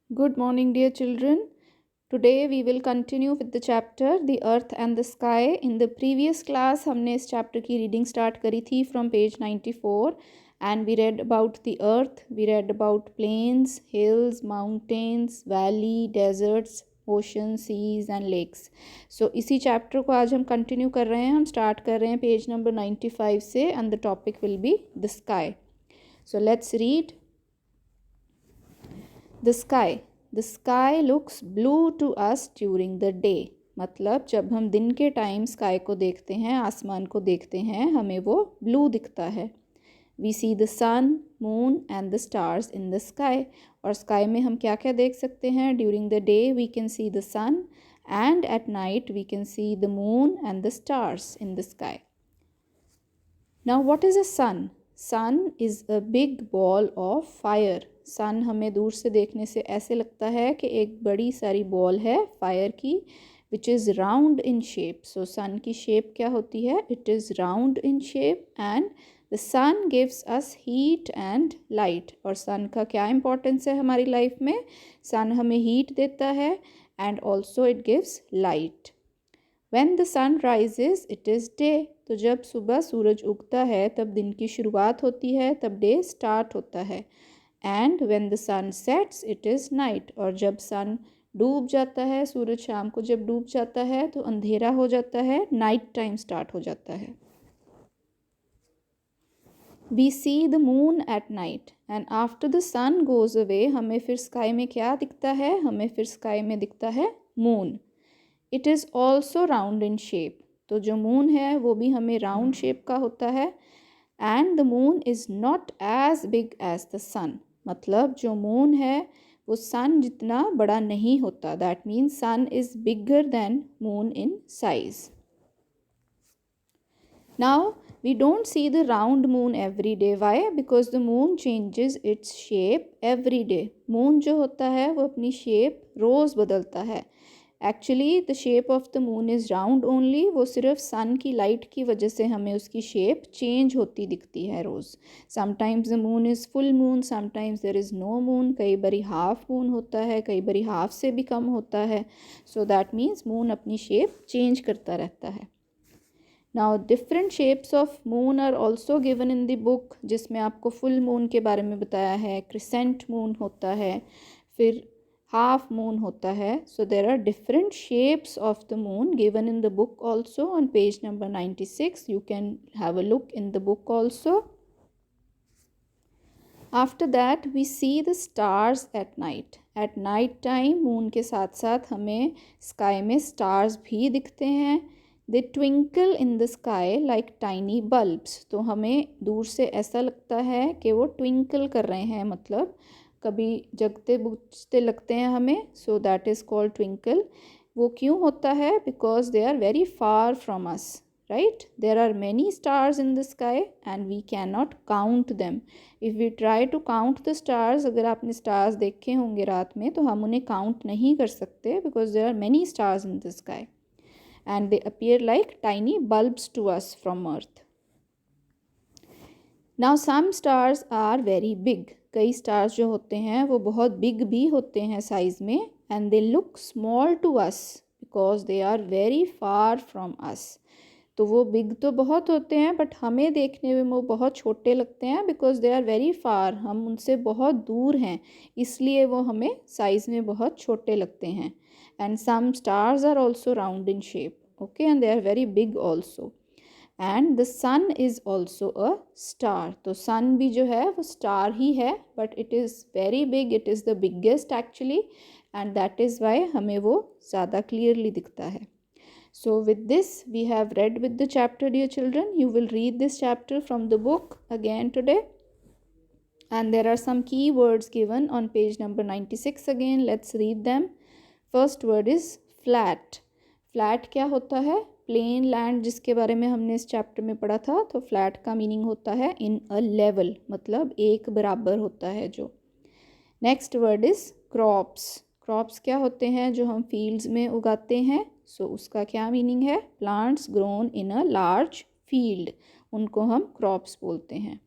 Good morning, dear children. Today we will continue with the chapter The Earth and the Sky. In the previous class हमने इस chapter की reading start करी थी from page 94 and we read about the earth, we read about plains, hills, mountains, valley, deserts, oceans, seas and lakes. So इसी chapter को आज हम continue कर रहे हैं. हम start कर रहे हैं page number 95 से and the topic will be the sky. So let's read. The sky looks blue to us during the day. मतलब जब हम दिन के टाइम स्काई को देखते हैं, आसमान को देखते हैं, हमें वो ब्लू दिखता है. We see the sun, moon and the stars in the sky. और स्काई में हम क्या क्या देख सकते हैं? During the day we can see the sun and at night we can see the moon and the stars in the sky. Now what is a sun? Sun is a big ball of fire. सन हमें दूर से देखने से ऐसे लगता है कि एक बड़ी सारी बॉल है फायर की which is round in shape. So sun की शेप क्या होती है? It is round in shape and the sun gives us heat and light. और सन का क्या इंपॉर्टेंस है हमारी लाइफ में? सन हमें हीट देता है and also it gives light. When the sun rises, it is day. तो जब सुबह सूरज उगता है तब दिन की शुरुआत होती है, तब डे स्टार्ट होता है. And when the sun sets, it is night. और जब सन डूब जाता है, सूरज शाम को जब डूब जाता है तो अंधेरा हो जाता है, नाइट टाइम स्टार्ट हो जाता है. We see the moon at night and after the sun goes away, हमें फिर स्काई में क्या दिखता है? हमें फिर स्काई में दिखता है moon. It is also round in shape. तो जो मून है वो भी हमें राउंड शेप का होता है. And the moon is not as big as the sun. मतलब जो मून है वो सन जितना बड़ा नहीं होता. That means sun is bigger than moon in size. Now we don't see the round moon every day. Why? Because the moon changes its shape every day. moon जो होता है वो अपनी शेप रोज़ बदलता है. Actually the shape of the moon is round only. वो सिर्फ सन की लाइट की वजह से हमें उसकी शेप चेंज होती दिखती है रोज़. Sometimes the moon is full moon, sometimes there is no moon. कई बारी हाफ मून होता है, कई बारी हाफ से भी कम होता है. सो दैट मीन्स मून अपनी शेप चेंज करता रहता है. Now different shapes of moon are also given in the book, जिसमें आपको फुल मून के बारे में बताया है, क्रिसेंट मून होता है, फिर हाफ मून होता है. So there are different shapes of the moon given in the book also on page number 96. You can have a look in the book also. After that we see the stars at night. At night time moon के साथ साथ हमें sky में stars भी दिखते हैं. They twinkle in the sky like tiny bulbs. तो हमें दूर से ऐसा लगता है कि वो ट्विंकल कर रहे हैं, मतलब कभी जगते बुझते लगते हैं हमें. So that is called twinkle. वो क्यों होता है? Because they are very far from us, right. There are many stars in the sky and we can not count them. If we try to count the stars, अगर आपने stars देखे होंगे रात में तो हम उन्हें काउंट नहीं कर सकते because there are many stars in the sky and they appear like tiny bulbs to us from earth. Now some stars are very big. कई stars जो होते हैं वो बहुत big भी होते हैं size में and they look small to us because they are very far from us. तो वो big तो बहुत होते हैं but हमें देखने में वो बहुत छोटे लगते हैं because they are very far. हम उनसे बहुत दूर हैं इसलिए वो हमें size में बहुत छोटे लगते हैं. And some stars are also round in shape, okay, and they are very big also. And the sun is also a star. तो sun भी जो है वो star ही है but it is very big, it is the biggest actually and that is why हमें वो ज़्यादा clearly दिखता है. So with this we have read with the chapter, dear children. You will read this chapter from the book again today. And there are some key words given on page number 96 again. Let's read them. First word is flat. Flat क्या होता है? Plane land, जिसके बारे में हमने इस chapter में पढ़ा था. तो फ्लैट का मीनिंग होता है इन अ लेवल, मतलब एक बराबर होता है जो. Next word is crops. Crops क्या होते हैं? जो हम फील्ड्स में उगाते हैं. सो उसका क्या मीनिंग है? Plants grown in a large field, उनको हम क्रॉप्स बोलते हैं.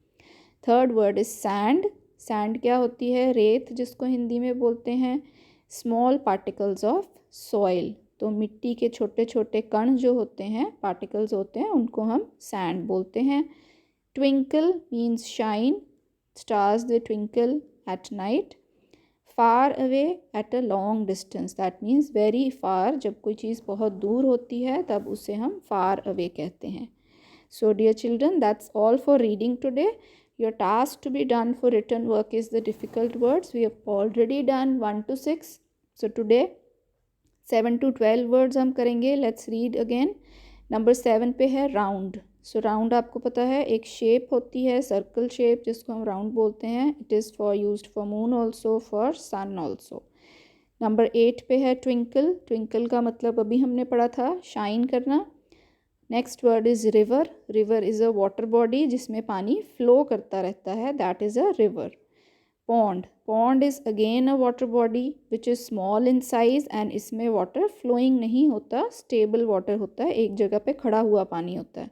Third word is sand. Sand क्या होती है? रेत, जिसको हिंदी में बोलते हैं। स्मॉल पार्टिकल्स ऑफ सॉइल, तो मिट्टी के छोटे छोटे कण जो होते हैं, पार्टिकल्स होते हैं, उनको हम सैंड बोलते हैं। Twinkle means shine, stars they twinkle at night. Far away at a long distance, that means very far, जब कोई चीज़ बहुत दूर होती है तब उसे हम फार अवे कहते हैं। So dear children, that's all for reading today. Your task to be done for written work is the difficult words. We have already done 1 to 6. So today 7 to 12 words हम करेंगे. Let's read again. Number 7 पे है round. सो round आपको पता है एक shape होती है, सर्कल शेप, जिसको हम राउंड बोलते हैं. It is for used for moon also, for sun also. Number 8 पे है ट्विंकल. ट्विंकल का मतलब अभी हमने पढ़ा था शाइन करना. Next word is river. River is a water body जिसमें पानी फ्लो करता रहता है, that is a river. Pond. Pond is again a water body which is small in size and इसमें वाटर फ्लोइंग नहीं होता, स्टेबल वाटर होता है, एक जगह पे खड़ा हुआ पानी होता है.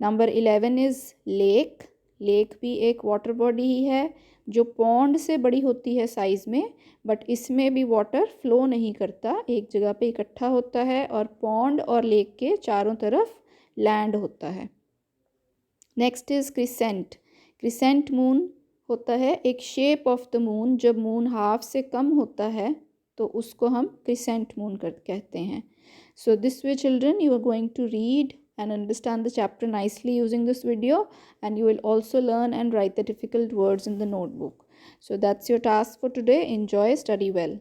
Number 11 is lake. लेक भी एक वाटर बॉडी ही है जो पॉन्ड से बड़ी होती है साइज़ में, बट इसमें भी वाटर फ्लो नहीं करता, एक जगह पे इकट्ठा होता है और पॉन्ड और लेक के चारों तरफ लैंड होता है. Next is crescent. Crescent moon होता है एक शेप ऑफ द मून, जब मून हाफ से कम होता है तो उसको हम क्रिसेंट मून कहते हैं. So this way children you are going to read and understand the chapter nicely using this video, and you will also learn and write the difficult words in the notebook. So that's your task for today. Enjoy, study well.